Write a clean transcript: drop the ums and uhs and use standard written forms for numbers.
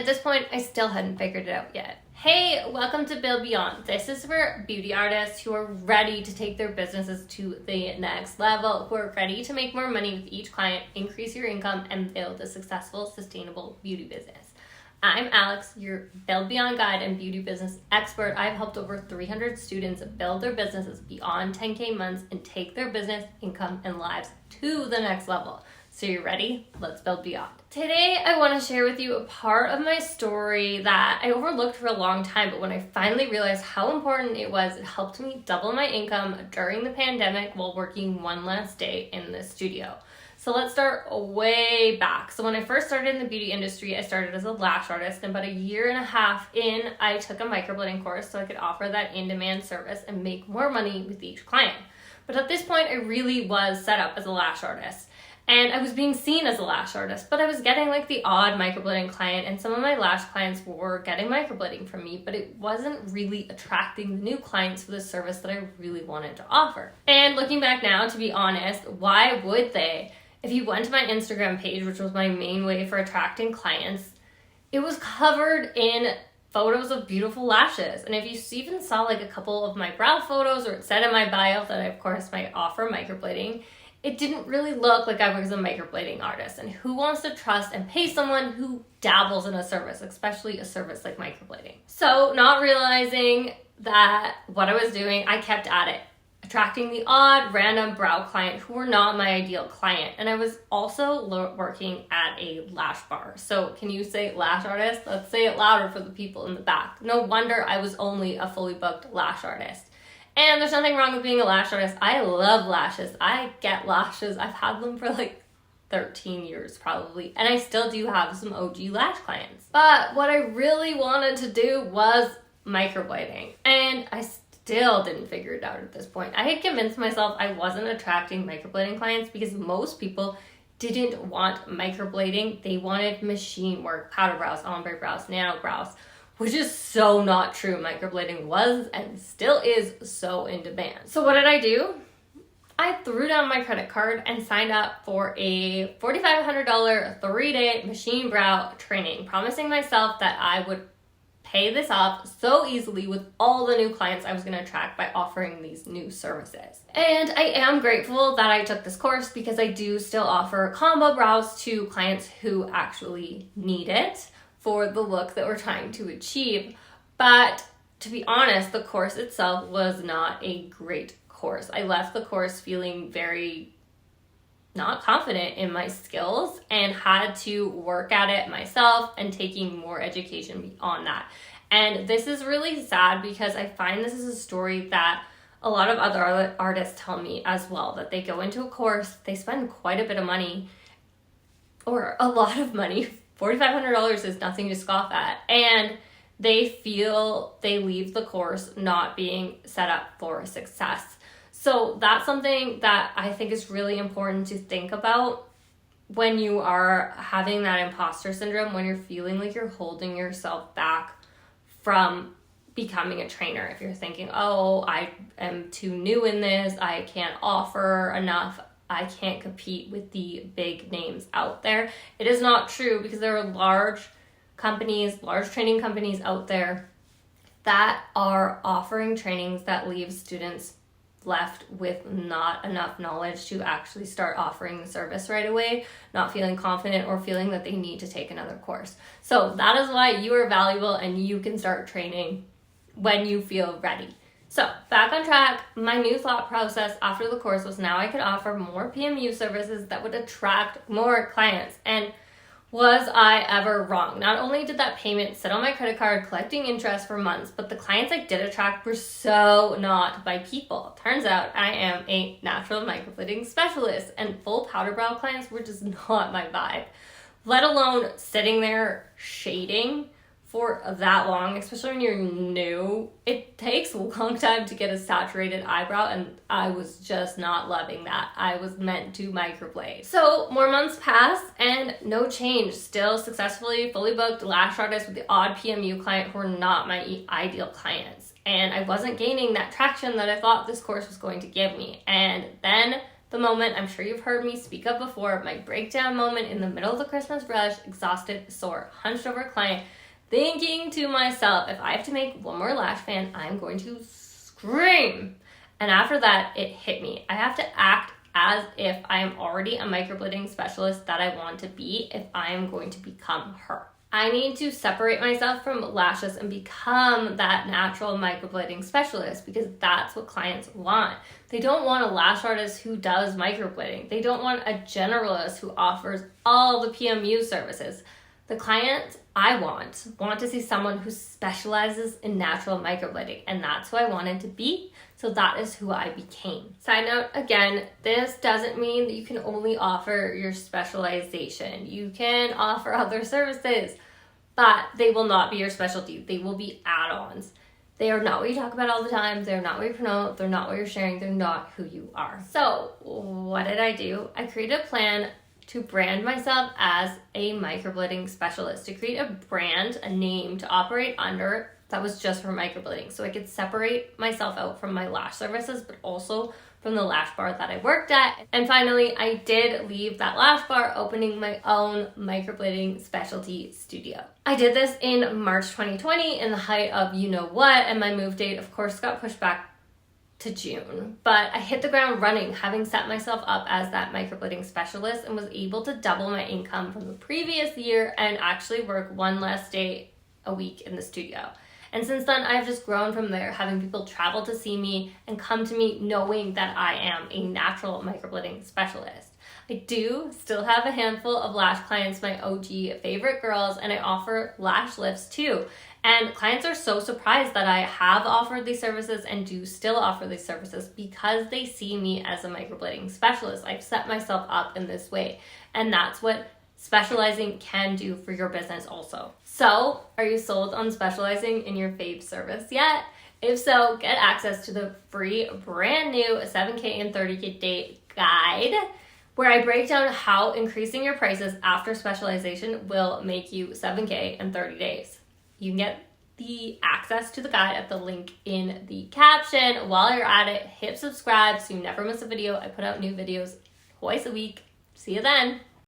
at this point, I still hadn't figured it out yet. Hey, welcome to Build Beyond. This is for beauty artists who are ready to take their businesses to the next level, who are ready to make more money with each client, increase your income, and build a successful, sustainable beauty business. I'm Alex, your Build Beyond guide and beauty business expert. I've helped over 300 students build their businesses beyond 10K months and take their business, income, and lives to the next level. So you ready? Let's build beyond. Today, I want to share with you a part of my story that I overlooked for a long time, but when I finally realized how important it was, it helped me double my income during the pandemic while working one last day in the studio. So let's start way back. So when I first started in the beauty industry, I started as a lash artist, and about a year and a half in, I took a microblading course so I could offer that in-demand service and make more money with each client. But at this point, I really was set up as a lash artist. And I was being seen as a lash artist, but I was getting like the odd microblading client, and some of my lash clients were getting microblading from me, but it wasn't really attracting the new clients for the service that I really wanted to offer. And looking back now, to be honest, why would they? If you went to my Instagram page, which was my main way for attracting clients, it was covered in photos of beautiful lashes. And if you even saw like a couple of my brow photos, or it said in my bio that I of course might offer microblading, it didn't really look like I was a microblading artist. And who wants to trust and pay someone who dabbles in a service, especially a service like microblading? So not realizing that what I was doing, I kept at it, attracting the odd random brow client who were not my ideal client. And I was also working at a lash bar. So can you say lash artist? Let's say it louder for the people in the back. No wonder I was only a fully booked lash artist. And there's nothing wrong with being a lash artist. I love lashes. I get lashes. I've had them for like 13 years probably. And I still do have some OG lash clients. But what I really wanted to do was microblading. And I still didn't figure it out at this point. I had convinced myself I wasn't attracting microblading clients because most people didn't want microblading. They wanted machine work, powder brows, ombre brows, nano brows, which is so not true. Microblading was and still is so in demand. So what did I do? I threw down my credit card and signed up for a $4,500 3-day machine brow training, promising myself that I would pay this off so easily with all the new clients I was going to attract by offering these new services. And I am grateful that I took this course because I do still offer combo brows to clients who actually need it for the look that we're trying to achieve. But to be honest, the course itself was not a great course. I left the course feeling very not confident in my skills and had to work at it myself and taking more education beyond that. And this is really sad because I find this is a story that a lot of other artists tell me as well, that they go into a course, they spend quite a bit of money, or a lot of money. $4,500 is nothing to scoff at. And they feel they leave the course not being set up for success. So that's something that I think is really important to think about when you are having that imposter syndrome, when you're feeling like you're holding yourself back from becoming a trainer. If you're thinking, oh, I am too new in this, I can't offer enough, I can't compete with the big names out there. It is not true, because there are large companies, large training companies out there that are offering trainings that leave students left with not enough knowledge to actually start offering the service right away, not feeling confident or feeling that they need to take another course. So that is why you are valuable and you can start training when you feel ready. So back on track, my new thought process after the course was now I could offer more PMU services that would attract more clients. And was I ever wrong? Not only did that payment sit on my credit card collecting interest for months, but the clients I did attract were so not my people. Turns out I am a natural microblading specialist, and full powder brow clients were just not my vibe. Let alone sitting there shading for that long, especially when you're new. It takes a long time to get a saturated eyebrow, and I was just not loving that. I was meant to microblade. So more months pass and no change. Still successfully fully booked lash artist with the odd PMU client who were not my ideal clients. And I wasn't gaining that traction that I thought this course was going to give me. And then the moment I'm sure you've heard me speak of before, my breakdown moment in the middle of the Christmas rush, exhausted, sore, hunched over client, thinking to myself, if I have to make one more lash fan, I'm going to scream. And after that, it hit me. I have to act as if I am already a microblading specialist that I want to be if I am going to become her. I need to separate myself from lashes and become that natural microblading specialist because that's what clients want. They don't want a lash artist who does microblading. They don't want a generalist who offers all the PMU services. The clients I want to see someone who specializes in natural microblading, and that's who I wanted to be, so that is who I became. Side note, again, this doesn't mean that you can only offer your specialization. You can offer other services, but they will not be your specialty. They will be add-ons. They are not what you talk about all the time. They're not what you promote. They're not what you're sharing. They're not who you are. So what did I do? I created a plan to brand myself as a microblading specialist, to create a brand, a name to operate under that was just for microblading. So I could separate myself out from my lash services, but also from the lash bar that I worked at. And finally, I did leave that lash bar, opening my own microblading specialty studio. I did this in March 2020 in the height of you know what, and my move date, of course, got pushed back to June. But I hit the ground running, having set myself up as that microblading specialist, and was able to double my income from the previous year and actually work one less day a week in the studio. And since then, I've just grown from there, having people travel to see me and come to me knowing that I am a natural microblading specialist. I do still have a handful of lash clients, my OG favorite girls, and I offer lash lifts too. And clients are so surprised that I have offered these services and do still offer these services because they see me as a microblading specialist. I've set myself up in this way, and that's what specializing can do for your business also. So, are you sold on specializing in your fave service yet? If so, get access to the free brand new 7K and 30K day guide, where I break down how increasing your prices after specialization will make you 7K in 30 days. You can get the access to the guide at the link in the caption. While you're at it, hit subscribe so you never miss a video. I put out new videos twice a week. See you then.